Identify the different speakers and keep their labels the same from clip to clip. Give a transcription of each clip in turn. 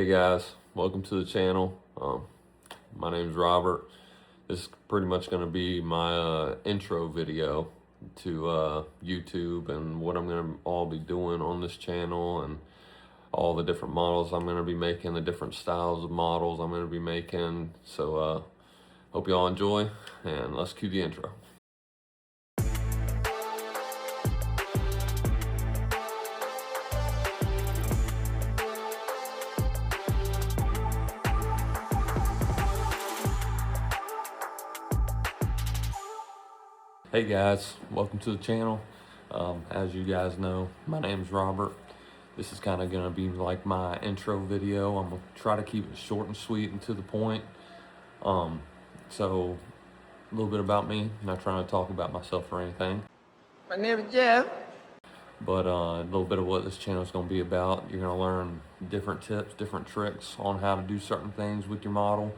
Speaker 1: Hey guys, welcome to the channel. My name's Robert. This is pretty much going to be my intro video to YouTube and what I'm going to all be doing on this channel and all the different models I'm going to be making, the different styles of models I'm going to be making. So hope you all enjoy, and let's cue the intro. Hey guys, welcome to the channel. As you guys know, my name's Robert. This is kind of going to be like my intro video. I'm going to try to keep it short and sweet and to the point. So a little bit about me. I'm not trying to talk about myself or anything.
Speaker 2: My name is Jeff.
Speaker 1: But a little bit of what this channel is going to be about. You're going to learn different tips, different tricks on how to do certain things with your model.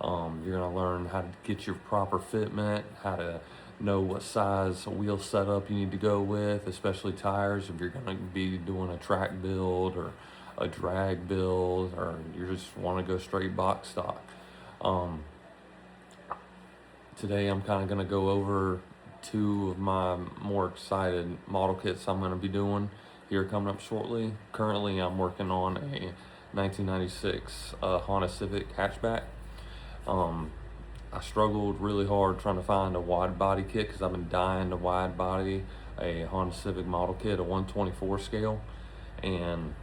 Speaker 1: You're going to learn how to get your proper fitment, how to know what size wheel setup you need to go with, especially tires if you're going to be doing a track build or a drag build, or you just want to go straight box stock. Today I'm kind of going to go over two of my more excited model kits I'm going to be doing here coming up shortly. Currently I'm working on a 1996 Honda Civic hatchback. I struggled really hard trying to find a wide body kit because I've been dying to wide body a Honda Civic model kit, a 124 scale, and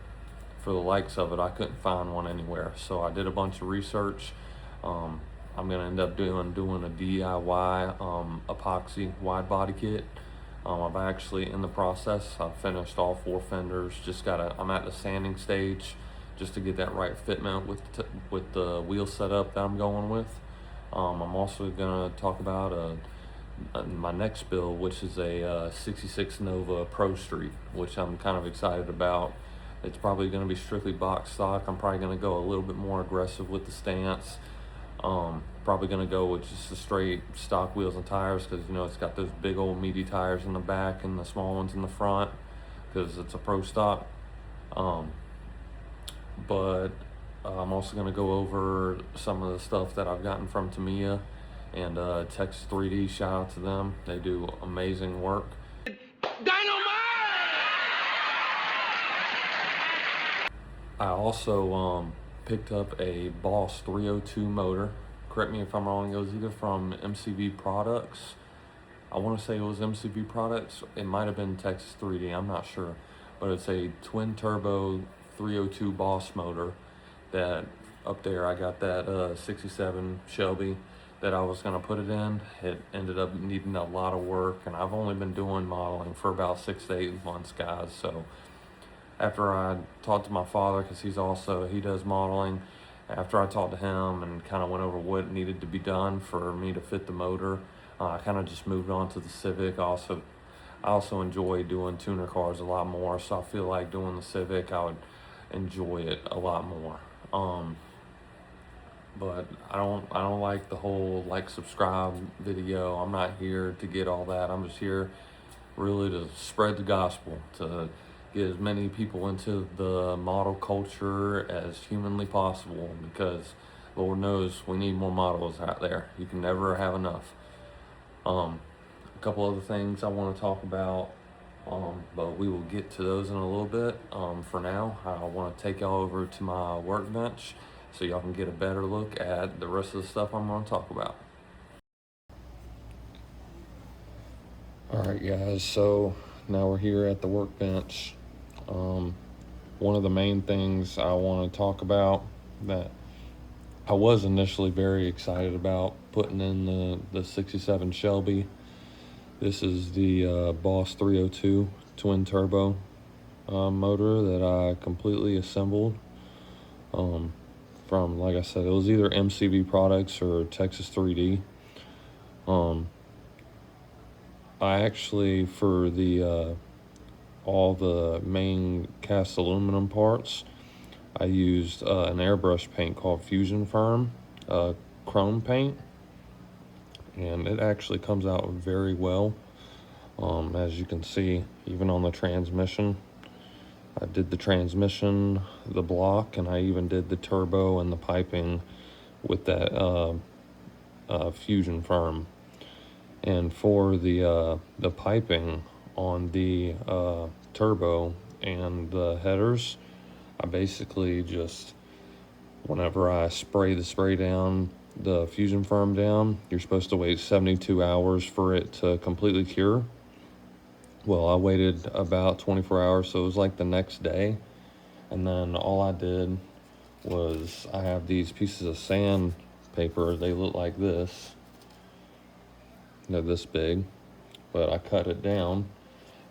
Speaker 1: for the likes of it I couldn't find one anywhere. So I did a bunch of research. I'm gonna end up doing a DIY epoxy wide body kit. I'm actually in the process. I've finished all 4 fenders. I'm at the sanding stage just to get that right fitment with the wheel setup that I'm going with. I'm also gonna talk about my next build, which is a 66 Nova Pro Street, which I'm kind of excited about. It's probably gonna be strictly box stock. I'm probably gonna go a little bit more aggressive with the stance. Probably gonna go with just the straight stock wheels and tires, because you know it's got those big old meaty tires in the back and the small ones in the front, because it's a pro stock. But I'm also gonna go over some of the stuff that I've gotten from Tamiya and Texas 3D. Shout out to them; they do amazing work. I also picked up a Boss 302 motor. Correct me if I'm wrong, it was either from MCV Products. I want to say it was MCV Products. It might have been Texas 3D, I'm not sure. But it's a twin turbo 302 Boss motor that up there I got that 67 Shelby that I was going to put it in. It ended up needing a lot of work, and I've only been doing modeling for about 6 to 8 months, guys. So after I talked to my father, because he does modeling, after I talked to him and kind of went over what needed to be done for me to fit the motor, I kind of just moved on to the Civic. I also enjoy doing tuner cars a lot more, so I feel like doing the Civic, I would enjoy it a lot more. But I don't like the whole like subscribe video. I'm not here to get all that. I'm just here really to spread the gospel, to get as many people into the model culture as humanly possible, because Lord knows we need more models out there. You can never have enough. A couple other things I want to talk about, but we will get to those in a little bit. For now, I want to take y'all over to my workbench so y'all can get a better look at the rest of the stuff I'm going to talk about. Alright guys, so now we're here at the workbench. One of the main things I want to talk about that I was initially very excited about putting in the 67 Shelby. This is the Boss 302 twin turbo motor that I completely assembled from, like I said, it was either MCV Products or Texas 3D. I actually, for the all the main cast aluminum parts, I used an airbrush paint called Fusion Firm chrome paint, and it actually comes out very well. As you can see, even on the transmission, I did the transmission, the block, and I even did the turbo and the piping with that fusion firm. And for the piping on the turbo and the headers, I basically just, whenever I spray the spray down, the fusion firm down, you're supposed to wait 72 hours for it to completely cure. Well, I waited about 24 hours, so it was like the next day. And then all I did was, I have these pieces of sandpaper. They look like this. They're this big, but I cut it down,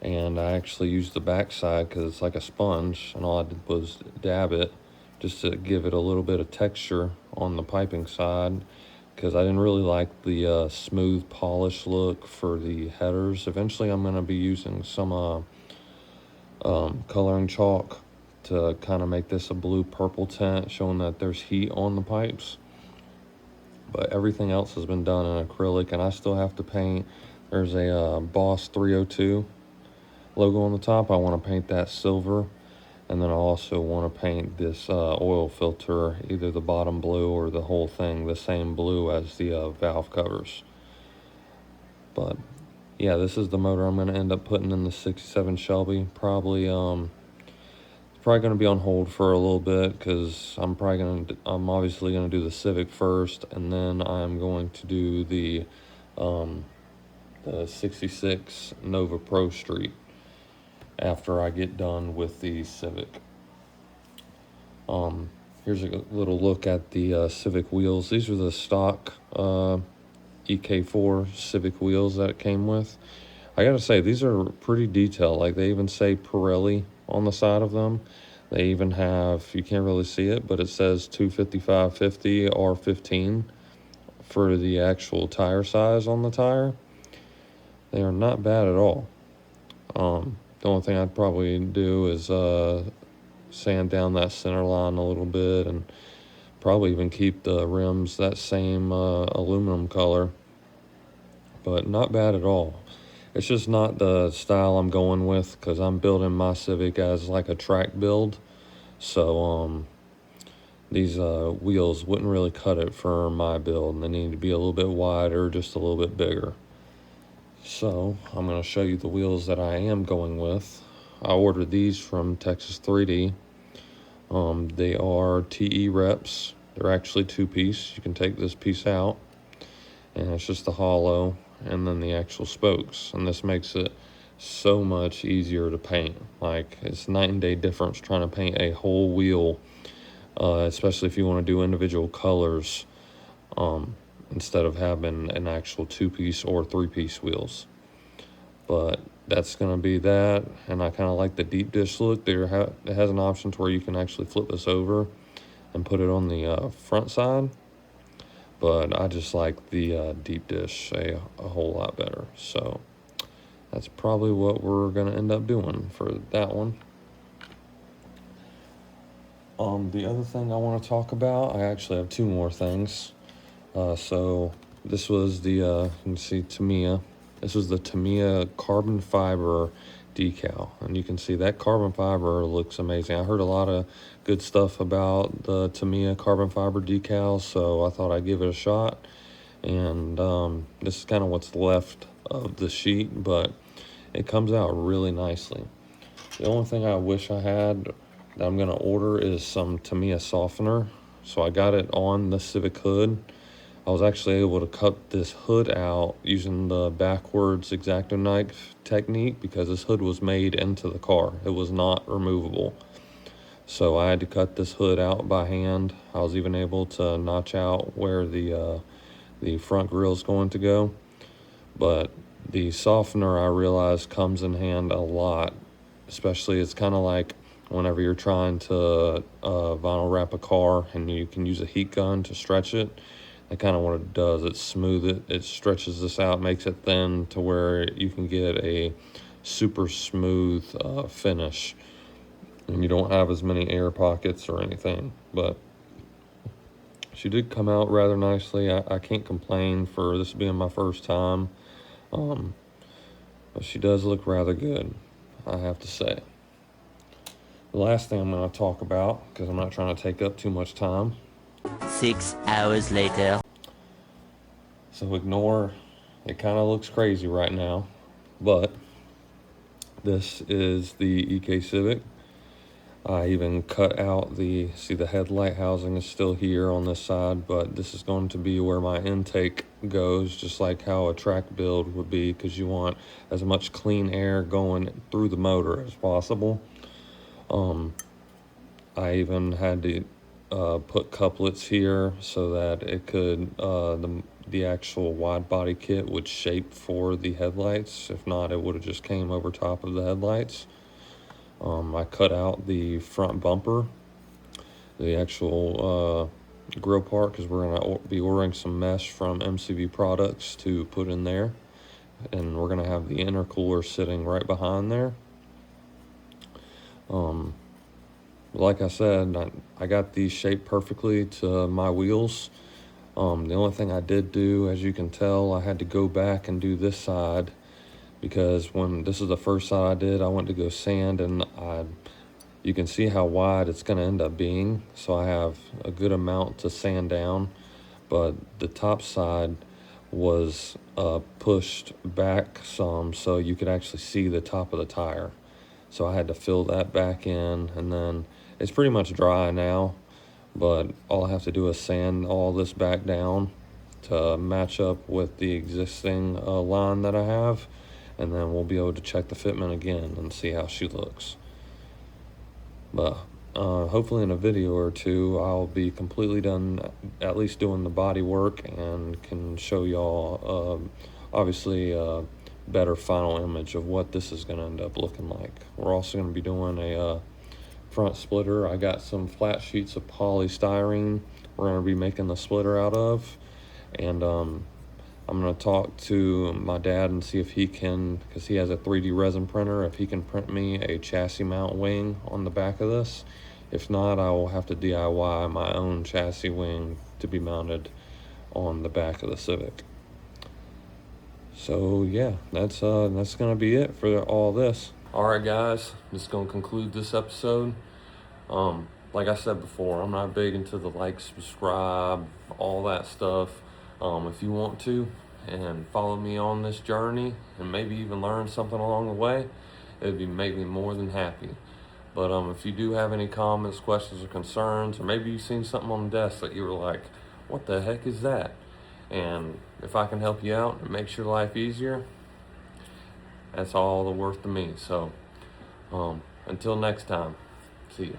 Speaker 1: and I actually used the backside because it's like a sponge, and all I did was dab it just to give it a little bit of texture on the piping side, because I didn't really like the smooth polish look for the headers. Eventually I'm going to be using some coloring chalk to kind of make this a blue purple tint, showing that there's heat on the pipes. But everything else has been done in acrylic, and I still have to paint. There's a Boss 302 logo on the top. I want to paint that silver, and then I also want to paint this oil filter, either the bottom blue or the whole thing the same blue as the valve covers. But yeah, this is the motor I'm going to end up putting in the 67 Shelby. Probably going to be on hold for a little bit, because I'm obviously going to do the Civic first, and then I'm going to do the 66 Nova Pro Street after I get done with the Civic. Here's a little look at the Civic wheels. These are the stock EK4 Civic wheels that it came with. I gotta say, these are pretty detailed. Like, they even say Pirelli on the side of them. They even have, you can't really see it, but it says 255/50 R15 for the actual tire size on the tire. They are not bad at all. The only thing I'd probably do is sand down that center line a little bit, and probably even keep the rims that same aluminum color. But not bad at all. It's just not the style I'm going with, because I'm building my Civic as like a track build. So these wheels wouldn't really cut it for my build, and they need to be a little bit wider, just a little bit bigger. So I'm going to show you the wheels that I am going with. I ordered these from Texas 3D. They are TE reps. They're actually two-piece. You can take this piece out, and it's just the hollow and then the actual spokes, and this makes it so much easier to paint. Like, it's night and day difference trying to paint a whole wheel, especially if you want to do individual colors, instead of having an actual two-piece or three-piece wheels. But that's going to be that, and I kind of like the deep dish look. It has an option to where you can actually flip this over and put it on the front side, but I just like the deep dish a whole lot better. So that's probably what we're going to end up doing for that one. The other thing I want to talk about, I actually have two more things. So this was the, you can see Tamiya. This was the Tamiya carbon fiber decal, and you can see that carbon fiber looks amazing. I heard a lot of good stuff about the Tamiya carbon fiber decals, so I thought I'd give it a shot. And this is kind of what's left of the sheet, but it comes out really nicely. The only thing I wish I had that I'm going to order is some Tamiya softener. So I got it on the Civic hood. I was actually able to cut this hood out using the backwards X-Acto knife technique, because this hood was made into the car. It was not removable. So I had to cut this hood out by hand. I was even able to notch out where the front grille is going to go. But the softener, I realized, comes in hand a lot. Especially, it's kind of like whenever you're trying to vinyl wrap a car and you can use a heat gun to stretch it. That's kind of what it does. It smooths it. It stretches this out, makes it thin to where you can get a super smooth finish, and you don't have as many air pockets or anything. But she did come out rather nicely. I can't complain for this being my first time. But she does look rather good, I have to say. The last thing I'm going to talk about, because I'm not trying to take up too much time.
Speaker 2: 6 hours later.
Speaker 1: So ignore, it kind of looks crazy right now, but this is the EK Civic. I even cut out see the headlight housing is still here on this side, but this is going to be where my intake goes, just like how a track build would be, because you want as much clean air going through the motor as possible. I even had to put couplets here so that it could, the actual wide body kit would shape for the headlights. If not, it would have just came over top of the headlights. I cut out the front bumper, the actual grill part, because we're going to be ordering some mesh from MCV Products to put in there. And we're going to have the intercooler sitting right behind there. Like I said, I got these shaped perfectly to my wheels. The only thing I did do, as you can tell, I had to go back and do this side, because when this is the first side I did, I went to go sand, and you can see how wide it's going to end up being. So I have a good amount to sand down, but the top side was pushed back some so you could actually see the top of the tire. So I had to fill that back in, and then it's pretty much dry now, but all I have to do is sand all this back down to match up with the existing line that I have, and then we'll be able to check the fitment again and see how she looks. But hopefully in a video or two I'll be completely done, at least doing the body work, and can show y'all obviously better final image of what this is going to end up looking like. We're also going to be doing a front splitter. I got some flat sheets of polystyrene we're going to be making the splitter out of, and I'm going to talk to my dad and see if he can, because he has a 3D resin printer, if he can print me a chassis mount wing on the back of this. If not, I will have to DIY my own chassis wing to be mounted on the back of the Civic. So yeah, that's gonna be it for all this. All right, guys, just gonna conclude this episode. Like I said before, I'm not big into the like, subscribe, all that stuff. If you want to and follow me on this journey and maybe even learn something along the way, it'd make me more than happy. But if you do have any comments, questions, or concerns, or maybe you've seen something on the desk that you were like, what the heck is that? And if I can help you out and make your life easier, that's all the worth to me. So until next time, see ya.